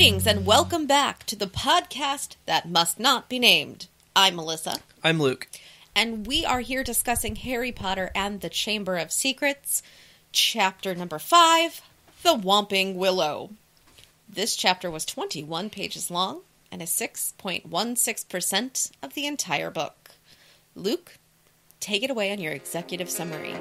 Greetings and welcome back to the podcast that must not be named. I'm Melissa. I'm Luke. And we are here discussing Harry Potter and the Chamber of Secrets, chapter number 5, The Whomping Willow. This chapter was 21 pages long and is 6.16% of the entire book. Luke, take it away on your executive summary.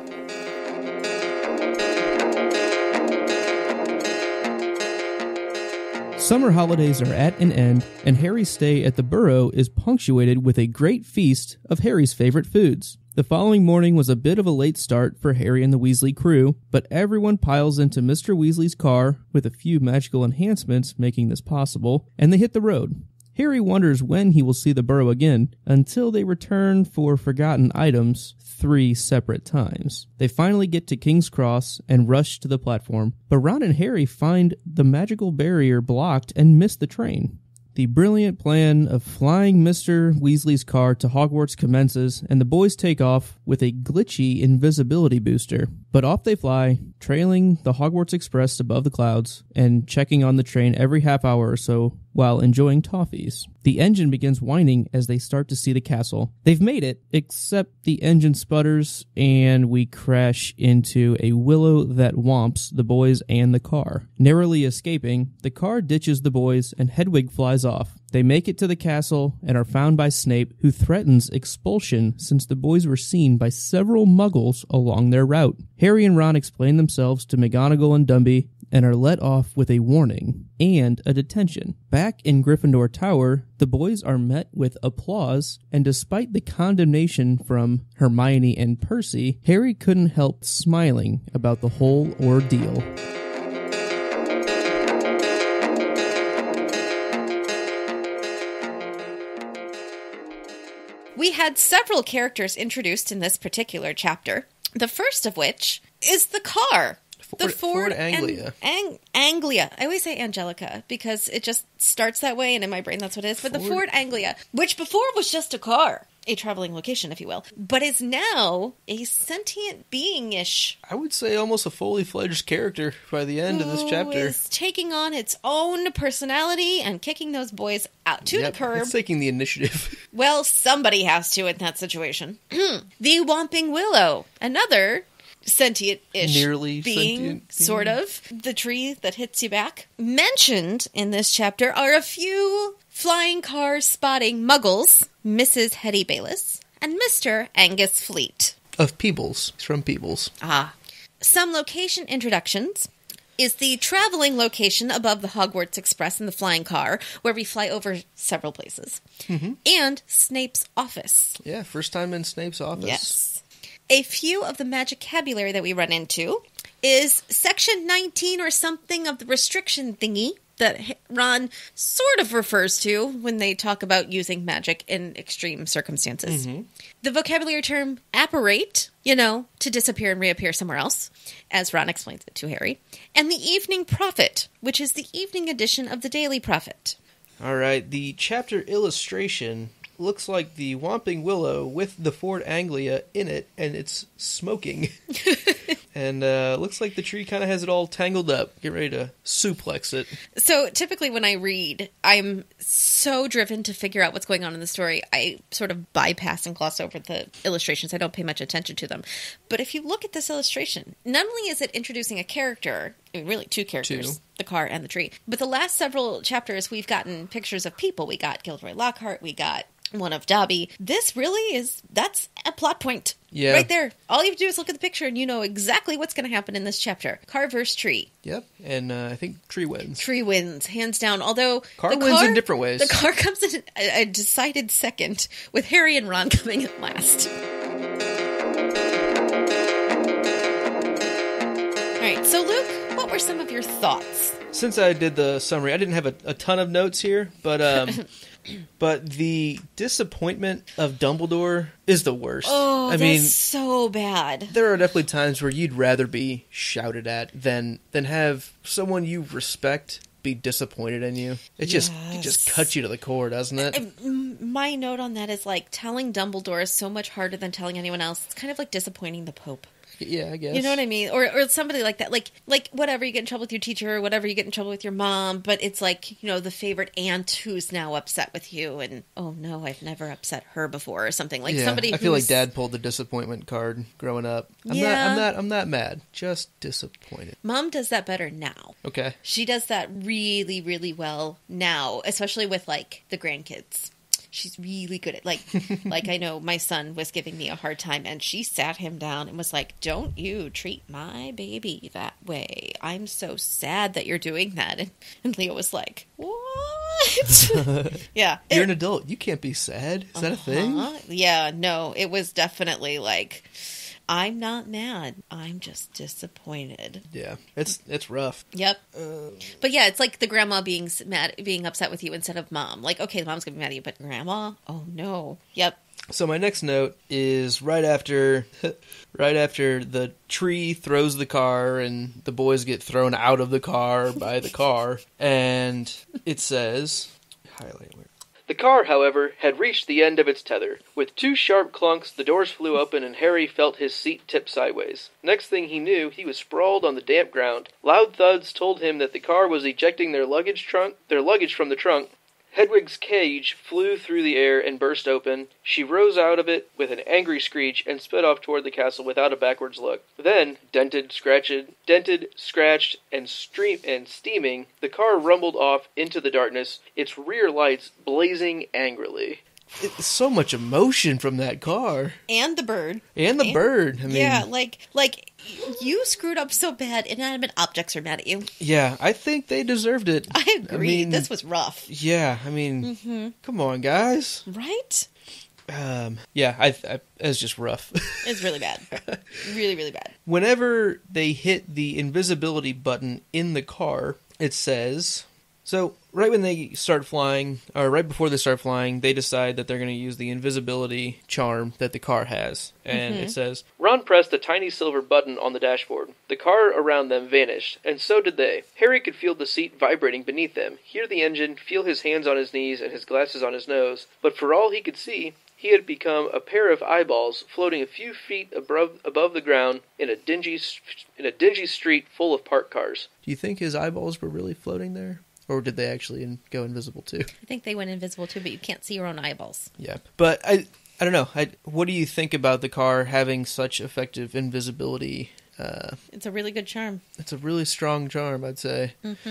Summer holidays are at an end, and Harry's stay at the Burrow is punctuated with a great feast of Harry's favorite foods. The following morning was a bit of a late start for Harry and the Weasley crew, but everyone piles into Mr. Weasley's car, with a few magical enhancements making this possible, and they hit the road. Harry wonders when he will see the Burrow again, until they return for forgotten items 3 separate times. They finally get to King's Cross and rush to the platform, but Ron and Harry find the magical barrier blocked and miss the train. The brilliant plan of flying Mr. Weasley's car to Hogwarts commences, and the boys take off with a glitchy invisibility booster. But off they fly, trailing the Hogwarts Express above the clouds, and checking on the train every half hour or so while enjoying toffees. The engine begins whining as they start to see the castle. They've made it, except the engine sputters, and we crash into a willow that whomps the boys and the car. Narrowly escaping, the car ditches the boys, and Hedwig flies off. They make it to the castle and are found by Snape, who threatens expulsion since the boys were seen by several muggles along their route. Harry and Ron explain themselves to McGonagall and Dumby and are let off with a warning and a detention. Back in Gryffindor Tower, the boys are met with applause, and despite the condemnation from Hermione and Percy, Harry couldn't help smiling about the whole ordeal. We had several characters introduced in this particular chapter, the first of which is the car. The Ford Anglia. Anglia. I always say Angelica because it just starts that way, and in my brain that's what it is. But the Ford Anglia, which before was just a car, a traveling location, if you will, but is now a sentient being-ish. I would say almost a fully fledged character by the end of this chapter. Who is taking on its own personality and kicking those boys out to the curb. It's taking the initiative. Well, somebody has to in that situation. The Whomping Willow, another sentient-ish nearly being, sentient, sort of. The tree that hits you back. Mentioned in this chapter are a few flying car spotting muggles, Mrs. Hetty Bayliss, and Mr. Angus Fleet. Of Peebles. He's from Peebles. Some location introductions is the traveling location above the Hogwarts Express in the flying car, where we fly over several places. Mm-hmm. And Snape's office. Yeah, first time in Snape's office. Yes. A few of the magicabulary that we run into is Section 19 or something of the restriction thingy that Ron sort of refers to when they talk about using magic in extreme circumstances. Mm-hmm. The vocabulary term apparate, to disappear and reappear somewhere else, as Ron explains it to Harry. And the Evening Prophet, which is the evening edition of the Daily Prophet. All right, the chapter illustration looks like the Whomping Willow with the Ford Anglia in it, and it's smoking. And looks like the tree kind of has it all tangled up. Get ready to suplex it. So typically when I read, I'm so driven to figure out what's going on in the story, I sort of bypass and gloss over the illustrations. I don't pay much attention to them. But if you look at this illustration, not only is it introducing a character, I mean, really two characters, the car and the tree, but the last several chapters we've gotten pictures of people. We got Gilderoy Lockhart, we got one of Dobby. This really that's a plot point. Yeah. Right there. All you have to do is look at the picture and you know exactly what's going to happen in this chapter. Car versus tree. Yep. And I think tree wins. Tree wins, hands down. Although car wins in different ways. The car comes in a decided second, with Harry and Ron coming in last. All right. So Luke, what were some of your thoughts? Since I did the summary, I didn't have a ton of notes here, but but the disappointment of Dumbledore is the worst. Oh, I mean, so bad. There are definitely times where you'd rather be shouted at than have someone you respect be disappointed in you. It just cuts you to the core, doesn't it? My note on that is telling Dumbledore is so much harder than telling anyone else. It's kind of like disappointing the Pope. Yeah, I guess. You know what I mean? Or somebody like that. Like whatever, you get in trouble with your teacher, or whatever, you get in trouble with your mom, but it's like, the favorite aunt who's now upset with you, and, oh no, I've never upset her before, or something. Like somebody I feel like Dad pulled the disappointment card growing up. I'm not mad. Just disappointed. Mom does that better now. Okay. She does that really, really well now, especially with, like, the grandkids. She's really good at, like I know my son was giving me a hard time, and she sat him down and was like, don't you treat my baby that way. I'm so sad that you're doing that. And Leo was like, what? Yeah. You're an adult. You can't be sad. Is that a thing? Yeah, no, it was definitely like, I'm not mad. I'm just disappointed. Yeah, it's rough. Yep. But yeah, it's like the grandma being upset with you instead of mom. Like, okay, the mom's gonna be mad at you, but grandma? Oh no. Yep. So my next note is right after the tree throws the car and the boys get thrown out of the car by the car, and it says, highlight where. The car, however, had reached the end of its tether. With two sharp clunks, the doors flew open and Harry felt his seat tip sideways. Next thing he knew, he was sprawled on the damp ground. Loud thuds told him that the car was ejecting their luggage from the trunk. Hedwig's cage flew through the air and burst open. She rose out of it with an angry screech and sped off toward the castle without a backwards look. Then, dented, scratched, and steaming, the car rumbled off into the darkness, its rear lights blazing angrily. It's so much emotion from that car. And the bird. And the bird. I mean, yeah, like you screwed up so bad, inanimate objects are mad at you. Yeah, I think they deserved it. I agree. I mean, this was rough. Yeah, I mean, come on, guys. Right? Yeah, it's just rough. It's really bad. Really, really bad. Whenever they hit the invisibility button in the car, it says... So, right when they start flying, or right before they start flying, they decide that they're going to use the invisibility charm that the car has. And it says, Ron pressed a tiny silver button on the dashboard. The car around them vanished, and so did they. Harry could feel the seat vibrating beneath them, hear the engine, feel his hands on his knees and his glasses on his nose. But for all he could see, he had become a pair of eyeballs floating a few feet above the ground in a dingy street full of parked cars. Do you think his eyeballs were really floating there? Or did they actually go invisible too? I think they went invisible too, but you can't see your own eyeballs. Yeah, but I don't know. What do you think about the car having such effective invisibility? It's a really good charm. It's a really strong charm, I'd say. Mm-hmm.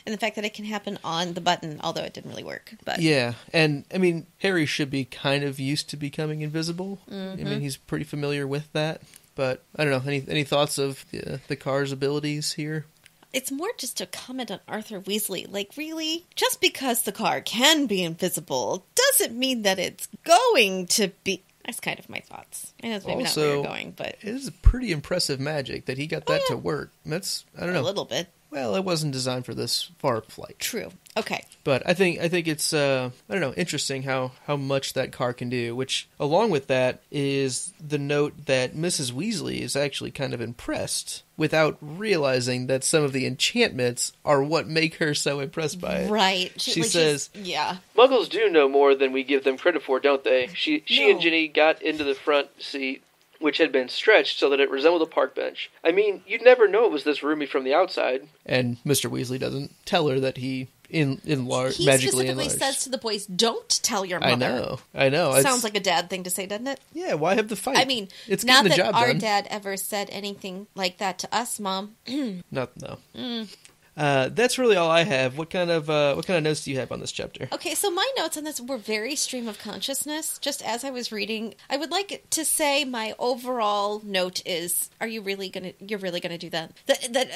And the fact that it can happen on the button, although it didn't really work. But yeah, and I mean, Harry should be kind of used to becoming invisible. Mm-hmm. I mean, he's pretty familiar with that. But I don't know. Any thoughts of the car's abilities here? It's more just a comment on Arthur Weasley. Like, really? Just because the car can be invisible doesn't mean that it's going to be... That's kind of my thoughts. I know it's maybe not where you're going, but... It is pretty impressive magic that he got that to work. That's, I don't know. A little bit. Well, it wasn't designed for this far flight. True. Okay. But I think it's I don't know, interesting how much that car can do, which along with that is the note that Mrs. Weasley is actually kind of impressed without realizing that some of the enchantments are what make her so impressed by it. Right. She says, yeah. Muggles do know more than we give them credit for, don't they? She and Ginny got into the front seat, which had been stretched so that it resembled a park bench. I mean, you'd never know it was this roomy from the outside. And Mr. Weasley doesn't tell her that he magically enlarged. He specifically says to the boys, don't tell your mother. I know. Sounds like a dad thing to say, doesn't it? Yeah, why have the fight? I mean, it's not that job our done. dad ever said anything like that to us, Mom. No. That's really all I have. What kind of notes do you have on this chapter? Okay, so my notes on this were very stream of consciousness. Just as I was reading, I would like to say my overall note is: you're really gonna do that?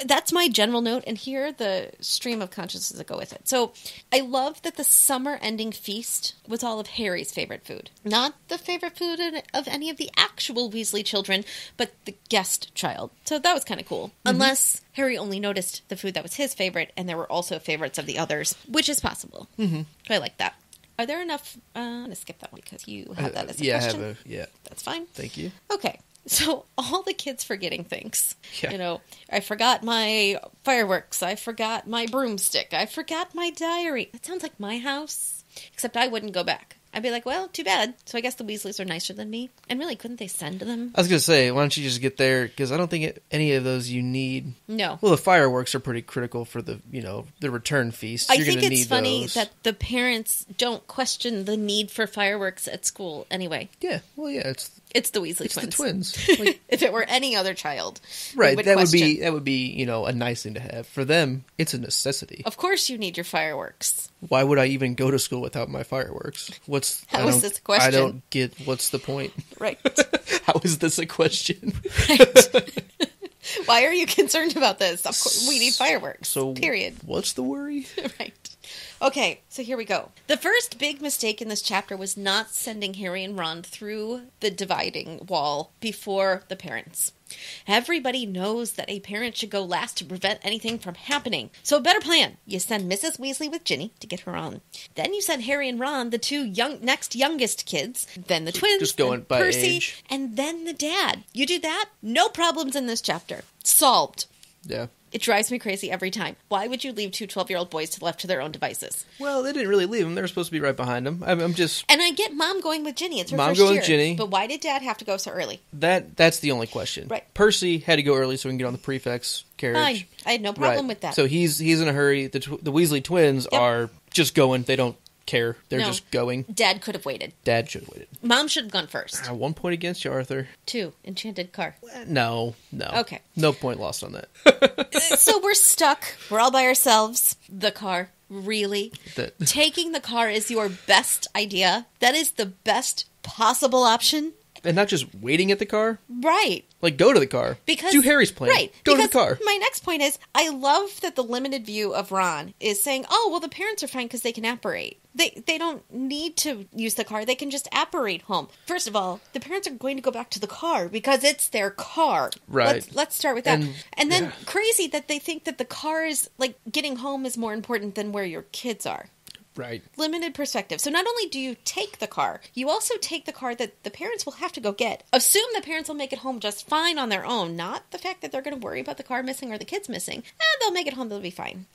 That's my general note, and here the stream of consciousness that go with it. So I love that the summer ending feast was all of Harry's favorite food, not the favorite food of any of the actual Weasley children, but the guest child. So that was kind of cool, unless Harry only noticed the food that was his favorite, and there were also favorites of the others, which is possible. Mm-hmm. I like that. Are there enough... I'm going to skip that one because you have that as a question. Yeah. That's fine. Thank you. Okay. So, all the kids forgetting things. Yeah. You know, I forgot my fireworks. I forgot my broomstick. I forgot my diary. That sounds like my house, except I wouldn't go back. I'd be like, well, too bad. So I guess the Weasleys are nicer than me. And really, couldn't they send them? I was going to say, why don't you just get there? Because I don't think any of those you need. No. Well, the fireworks are pretty critical for the, the return feast. I You're think gonna it's need funny those. that the parents don't question the need for fireworks at school anyway. Yeah, well, yeah, It's the Weasley it's twins. the twins. Like, If it were any other child, right, we would that question. would be a nice thing to have. For them, it's a necessity. Of course you need your fireworks. Why would I even go to school without my fireworks? How is this a question? I don't get what's the point. Right. How is this a question? Right. Why are you concerned about this? Of course, we need fireworks. So, period. What's the worry? Right. Okay, so here we go. The first big mistake in this chapter was not sending Harry and Ron through the dividing wall before the parents. Everybody knows that a parent should go last to prevent anything from happening. So a better plan. You send Mrs. Weasley with Ginny to get her on. Then you send Harry and Ron, the two next youngest kids, then the twins, just going then by Percy, age. and then the dad. You do that, no problems in this chapter. Solved. Yeah. It drives me crazy every time. Why would you leave two 12-year-old boys left to their own devices? Well, they didn't really leave them. They were supposed to be right behind them. I'm just... And I get Mom going with Ginny. It's her Mom first going year. with Ginny. But why did Dad have to go so early? That's the only question. Right. Percy had to go early so we can get on the prefect's carriage. Fine. I had no problem Right. with that. So he's in a hurry. The Weasley twins Yep. are just going. They don't care. They're No. just going. Dad could have waited. Dad should have waited. Mom should have gone first. 1 point against you, Arthur. 2. Enchanted car. No. Okay. No point lost on that. So we're stuck. We're all by ourselves. The car. Really? Taking the car is your best idea? That is the best possible option? And not just waiting at the car. Right. Like, go to the car. Because do Harry's plan. Right. Go because to the car. My next point is, I love that the limited view of Ron is saying, oh, well, the parents are fine because they can apparate. They don't need to use the car. They can just apparate home. First of all, the parents are going to go back to the car because it's their car. Right. Let's start with that. And then yeah. crazy that they think that the car is, like, getting home is more important than where your kids are. Right. Limited perspective. So not only do you take the car, you also take the car that the parents will have to go get. Assume the parents will make it home just fine on their own, not the fact that they're going to worry about the car missing or the kids missing. They'll make it home, they'll be fine.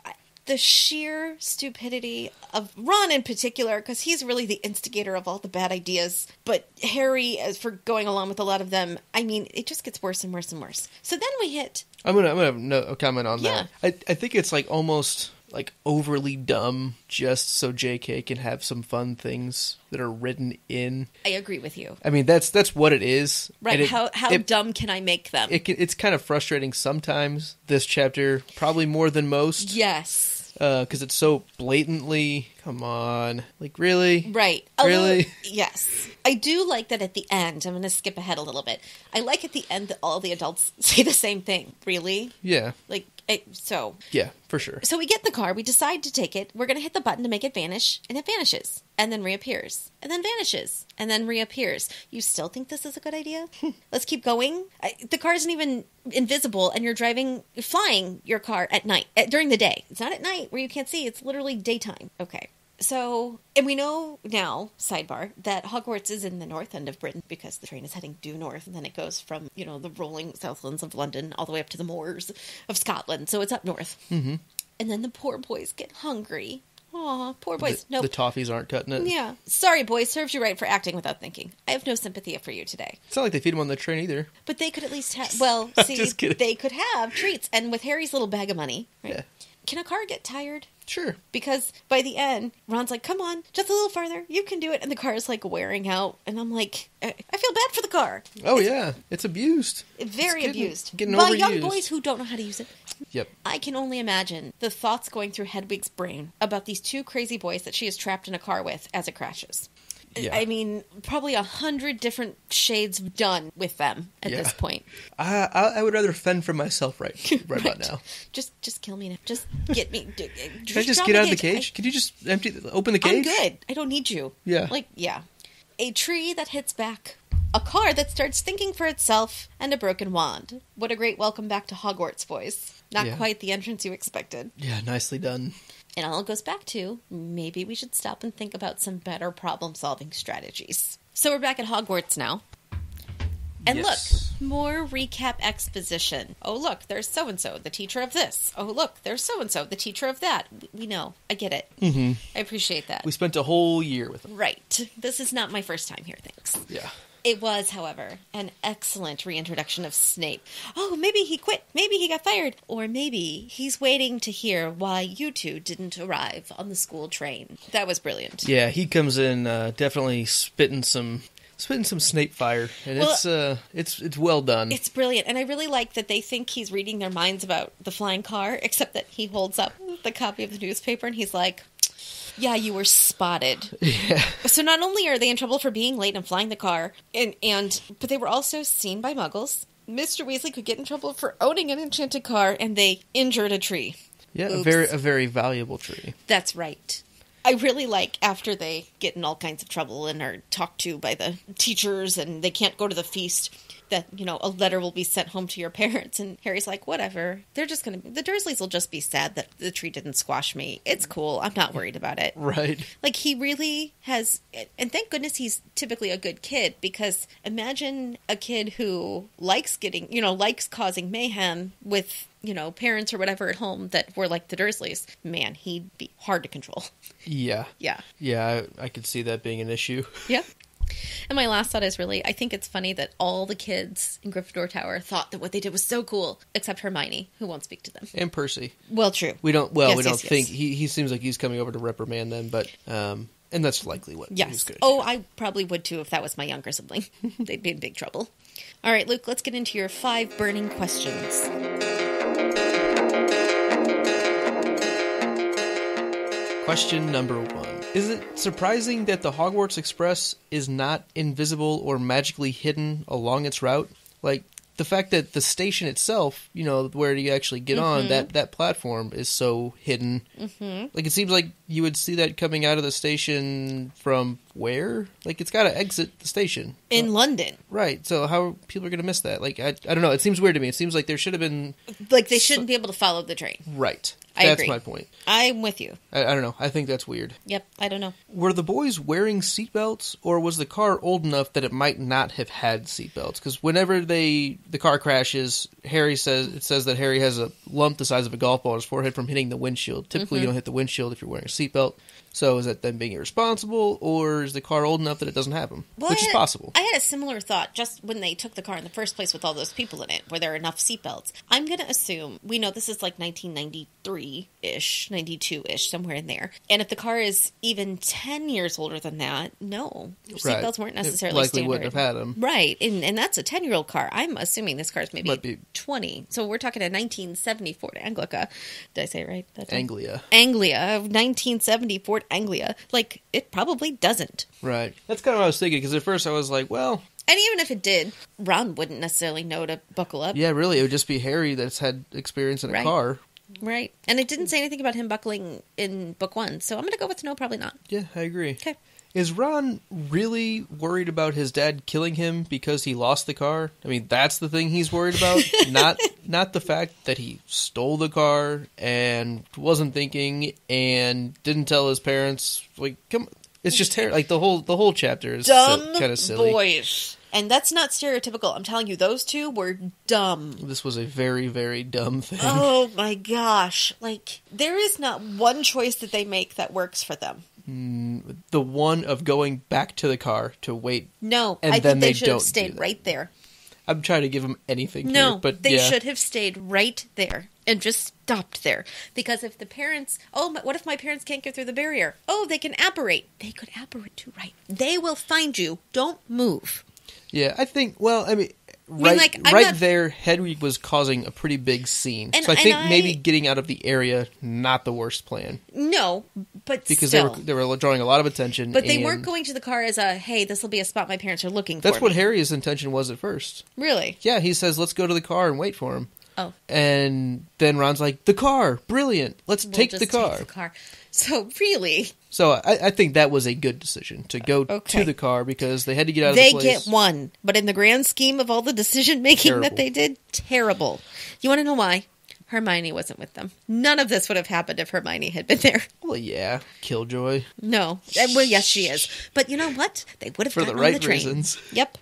The sheer stupidity of Ron in particular, because he's really the instigator of all the bad ideas, but Harry, as for going along with a lot of them, I mean, it just gets worse and worse and worse. So then we hit... I'm gonna have a comment on Yeah. that. I think it's like almost like overly dumb just so JK can have some fun things that are written in. I agree with you. I mean, that's what it is. Right, And how dumb can I make them? It's kind of frustrating sometimes, this chapter, probably more than most. Yes. Because it's so blatantly, come on, like, really? Right. Really? Yes. I do like that at the end. I'm going to skip ahead a little bit. I like at the end that all the adults say the same thing. Really? Yeah. Like, so... Yeah, for sure. So we get in the car, we decide to take it, we're going to hit the button to make it vanish, and it vanishes, and then reappears, and then vanishes, and then reappears. You still think this is a good idea? Let's keep going? The car isn't even invisible, and you're flying your car at night, during the day. It's not at night where you can't see, it's literally daytime. Okay. So, and we know now, sidebar, that Hogwarts is in the north end of Britain because the train is heading due north, and then it goes from, the rolling southlands of London all the way up to the moors of Scotland, so it's up north. Mm-hmm. And then the poor boys get hungry. Aw, poor boys. The toffees aren't cutting it. Yeah. Sorry, boys, served you right for acting without thinking. I have no sympathy for you today. It's not like they feed them on the train either. But they could at least have, well, see, Just kidding. they could have treats, and with Harry's little bag of money, right? Yeah. Can a car get tired? Sure. Because by the end, Ron's like, come on, just a little farther. You can do it. And the car is like wearing out. And I'm like, I feel bad for the car. Oh, yeah. It's abused. Very abused. Getting by overused. young boys who don't know how to use it. Yep. I can only imagine the thoughts going through Hedwig's brain about these two crazy boys that she is trapped in a car with as it crashes. Yeah. I mean, probably 100 different shades done with them at this point. I would rather fend for myself right about now. Just kill me now. Just get me. Can I just get out of the cage? Can you just open the cage? I'm good. I don't need you. Yeah. Yeah. A tree that hits back. A car that starts thinking for itself. And a broken wand. What a great welcome back to Hogwarts voice. Not quite the entrance you expected. Yeah, nicely done. And all it goes back to, maybe we should stop and think about some better problem-solving strategies. So we're back at Hogwarts now. And Yes. look, more recap exposition. Oh, look, there's so-and-so, the teacher of this. Oh, look, there's so-and-so, the teacher of that. We know. I get it. Mm-hmm. I appreciate that. We spent a whole year with them. Right. This is not my first time here, thanks. Yeah. It was, however, an excellent reintroduction of Snape. Oh, maybe he quit. Maybe he got fired. Or maybe he's waiting to hear why you two didn't arrive on the school train. That was brilliant. Yeah, he comes in definitely spitting some Snape fire, and Well, it's well done. It's brilliant. And I really like that they think he's reading their minds about the flying car, except that he holds up the copy of the newspaper and he's like, yeah, you were spotted. Yeah. So not only are they in trouble for being late and flying the car, but they were also seen by muggles. Mr. Weasley could get in trouble for owning an enchanted car, and they injured a tree. Yeah, Oops. a very valuable tree. That's right. I really like after they get in all kinds of trouble and are talked to by the teachers and they can't go to the feast, that, a letter will be sent home to your parents. And Harry's like, whatever. The Dursleys will just be sad that the tree didn't squash me. It's cool. I'm not worried about it. Right. Like, he really has, and thank goodness he's typically a good kid, because imagine a kid who likes causing mayhem with, parents or whatever at home that were like the Dursleys. Man, he'd be hard to control. Yeah. Yeah. Yeah, I could see that being an issue. Yeah. And my last thought is I think it's funny that all the kids in Gryffindor Tower thought that what they did was so cool, except Hermione, who won't speak to them. And Percy. Well, true. We don't Yes. think he seems like he's coming over to reprimand them, but and that's likely what he's Yes. going to do. Oh, I probably would too if that was my younger sibling. They'd be in big trouble. All right, Luke, let's get into your 5 burning questions. Question number 1. Is it surprising that the Hogwarts Express is not invisible or magically hidden along its route? Like, the fact that the station itself, where you actually get on, that platform is so hidden. Mm-hmm. Like, it seems like you would see that coming out of the station from where? Like, it's got to exit the station. In London. Right. So how are people going to miss that? Like, I don't know. It seems weird to me. It seems like there should have been... Like, they shouldn't be able to follow the train. Right. I That's agree. my point. I'm with you. I don't know. I think that's weird. Yep, I don't know. Were the boys wearing seatbelts, or was the car old enough that it might not have had seatbelts? Because whenever the car crashes, it says that Harry has a lump the size of a golf ball on his forehead from hitting the windshield. Typically, you don't hit the windshield if you're wearing a seatbelt. So is that them being irresponsible, or is the car old enough that it doesn't have them? Well, Which is possible. I had a similar thought just when they took the car in the first place with all those people in it. Were there enough seatbelts? I'm going to assume, we know this is like 1993-ish, 92-ish, somewhere in there. And if the car is even 10 years older than that, no. Seatbelts weren't necessarily likely standard. wouldn't have had them. Right. And that's a 10-year-old car. I'm assuming this car is maybe Might be. 20. So we're talking a 1970 Ford Anglia. Did I say it right? That time? Anglia. Anglia, 1970 Ford Anglia. Like, it probably doesn't. Right. That's kind of what I was thinking, because at first I was like, well... And even if it did, Ron wouldn't necessarily know to buckle up. Yeah, really, it would just be Harry that's had experience in a Right. car. Right. And it didn't say anything about him buckling in book 1. So I'm going to go with no, probably not. Yeah, I agree. Okay. Is Ron really worried about his dad killing him because he lost the car? I mean, that's the thing he's worried about, not the fact that he stole the car and wasn't thinking and didn't tell his parents. Like, come, it's just like the whole chapter is Dumb kind of silly. boys. And that's not stereotypical. I'm telling you, those two were dumb. This was a very, very dumb thing. Oh my gosh. Like, there is not one choice that they make that works for them. The one of going back to the car to wait. No, and I then think they they should don't have do stayed that. right there. I'm trying to give them anything No, here, but they yeah. should have stayed right there and just stopped there. Because if the parents, what if my parents can't get through the barrier? Oh, they can apparate. They could apparate too, right? They will find you. Don't move. Yeah, I think, well, I mean, I'm right not- there, Hedwig was causing a pretty big scene. And- so I think and maybe getting out of the area, not the worst plan. No, but Because still. they were drawing a lot of attention. But they and weren't going to the car as a, hey, this will be a spot my parents are looking for. That's what me. Harry's intention was at first. Really? Yeah, he says, let's go to the car and wait for him. Oh. And then Ron's like, the car, brilliant. Let's We'll take just the car. Take the car. So really, So I think that was a good decision to go Okay. to the car because they had to get out of they the place. get one. But in the grand scheme of all the decision making Terrible. that they did, terrible. You want to know why? Hermione wasn't with them. None of this would have happened if Hermione had been there. Well, yeah, Killjoy. No. Well, yes, she is. But you know what? They would have For the gotten right on the train. reasons. Yep.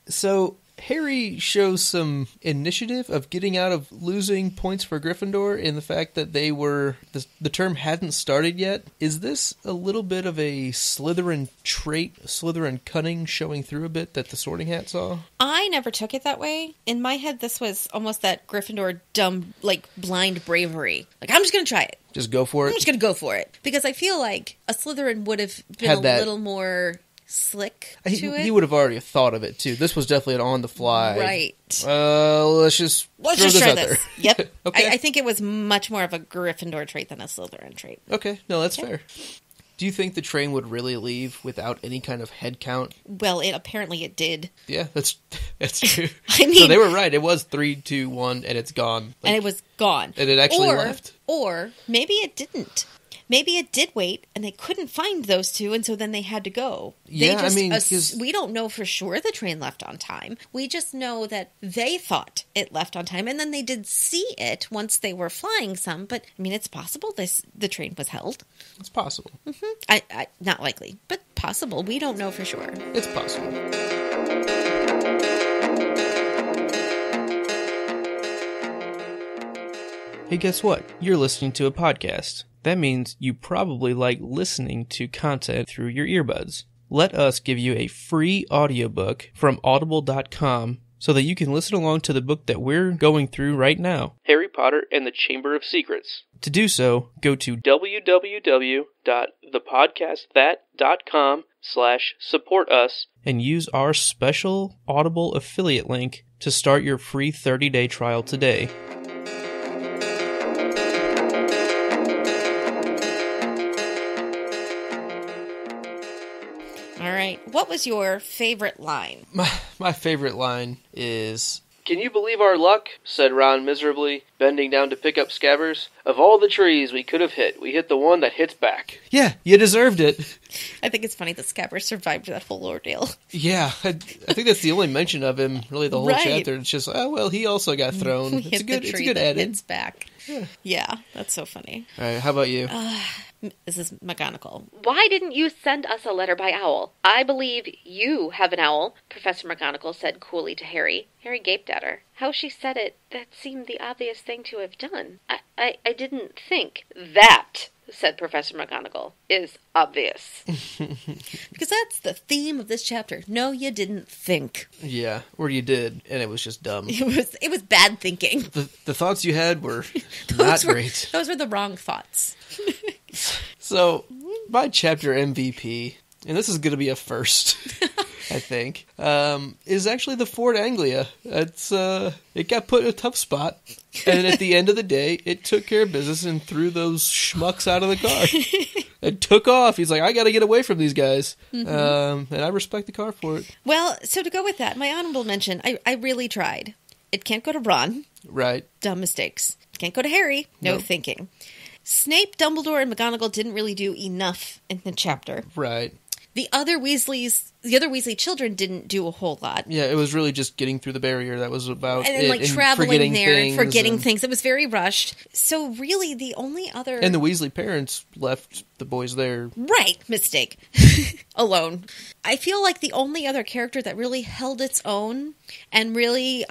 So Harry shows some initiative of getting out of losing points for Gryffindor in the fact that the term hadn't started yet. Is this a little bit of a Slytherin trait, Slytherin cunning showing through a bit that the Sorting Hat saw? I never took it that way. In my head, this was almost that Gryffindor dumb, like, blind bravery. Like, I'm just going to try it. Just go for it? I'm just going to go for it. Because I feel like a Slytherin would have been a little more slick to it. He would have already thought of it, too. This was definitely an on-the-fly. Right. Let's just try this. Yep. Okay. I think it was much more of a Gryffindor trait than a Slytherin trait. Okay. No, that's fair. Do you think the train would really leave without any kind of head count? Well, apparently it did. Yeah, that's true. I mean, so they were right. It was 3, 2, 1, and it's gone. And it was gone. And it actually left. Or maybe it didn't. Maybe it did wait, and they couldn't find those two, and so then they had to go. Yeah, We don't know for sure the train left on time. We just know that they thought it left on time, and then they did see it once they were flying some. But, I mean, it's possible the train was held. It's possible. Mm-hmm. Not likely, but possible. We don't know for sure. It's possible. Hey, guess what? You're listening to a podcast. That means you probably like listening to content through your earbuds. Let us give you a free audiobook from audible.com so that you can listen along to the book that we're going through right now, Harry Potter and the Chamber of Secrets. To do so, go to www.thepodcastthat.com/support us and use our special Audible affiliate link to start your free 30-day trial today. What was your favorite line? My favorite line is, "Can you believe our luck?" said Ron miserably, bending down to pick up Scabbers. "Of all the trees we could have hit, we hit the one that hits back." Yeah, you deserved it. I think it's funny that Scabbers survived that whole ordeal. Yeah, I think that's the only mention of him, really, the whole chapter. It's just, oh, well, he also got thrown. It's a good add-in. Hits back. Yeah, that's so funny. All right, how about you? This is McGonagall. Why didn't you send us a letter by owl? I believe you have an owl, Professor McGonagall said coolly to Harry. Harry gaped at her. How she said it, that seemed the obvious thing to have done. I didn't think. That, said Professor McGonagall, is obvious. Because that's the theme of this chapter. No, you didn't think. Yeah, or you did, and it was just dumb. It was bad thinking. The thoughts you had were not great. Those were the wrong thoughts. So, my chapter MVP, and this is going to be a first, I think, is actually the Ford Anglia. It got put in a tough spot, and at the end of the day, it took care of business and threw those schmucks out of the car. It took off. He's like, I got to get away from these guys. And I respect the car for it. Well, so to go with that, my honorable mention, I really tried. It can't go to Ron. Right. Dumb mistakes. Can't go to Harry. No thinking. Snape, Dumbledore, and McGonagall didn't really do enough in the chapter. Right. The other Weasley children didn't do a whole lot. Yeah, it was really just getting through the barrier. That was about and then, like, traveling there and forgetting things. It was very rushed. So really, the only other... And the Weasley parents left the boys there. Right. Mistake. Alone. I feel like the only other character that really held its own and really...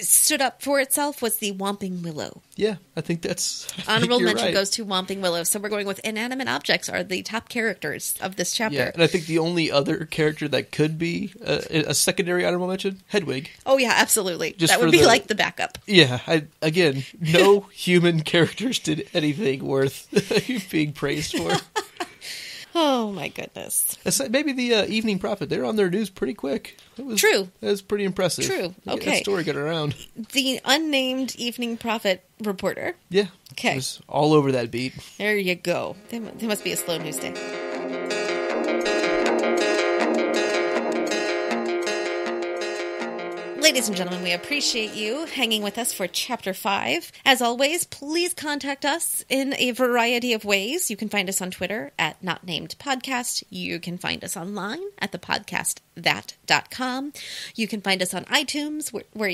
stood up for itself was the Whomping Willow. Yeah, I think that's... Honorable mention goes to Whomping Willow. So we're going with inanimate objects are the top characters of this chapter. Yeah, and I think the only other character that could be a secondary honorable mention, Hedwig. Oh yeah, absolutely. Just that would be like the backup. Yeah, again, no human characters did anything worth being praised for. Oh, my goodness. Maybe the Evening Prophet. They're on their news pretty quick. True. That was pretty impressive. True. Okay. That story got around. The unnamed Evening Prophet reporter. Yeah. Okay. It was all over that beat. There you go. There must be a slow news day. Ladies and gentlemen, we appreciate you hanging with us for Chapter 5. As always, please contact us in a variety of ways. You can find us on Twitter at NotNamedPodcast. You can find us online at thepodcastthat.com. You can find us on iTunes, where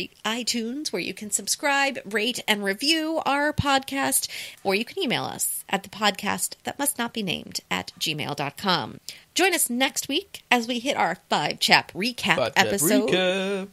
you can subscribe, rate, and review our podcast. Or you can email us at thepodcastthatmustnotbenamed@gmail.com. Join us next week as we hit our 5-chap recap 5-chap episode. recap.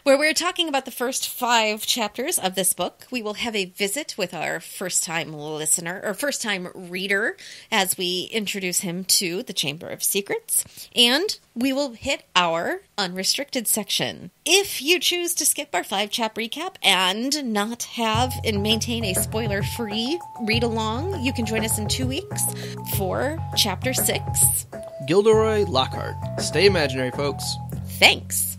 Where we're talking about the first 5 chapters of this book. We will have a visit with our first-time listener, or first-time reader, as we introduce him to the Chamber of Secrets. And we will hit our unrestricted section. If you choose to skip our 5-chap recap and not have and maintain a spoiler-free read-along, you can join us in 2 weeks for Chapter 6. Gilderoy Lockhart. Stay imaginary, folks. Thanks.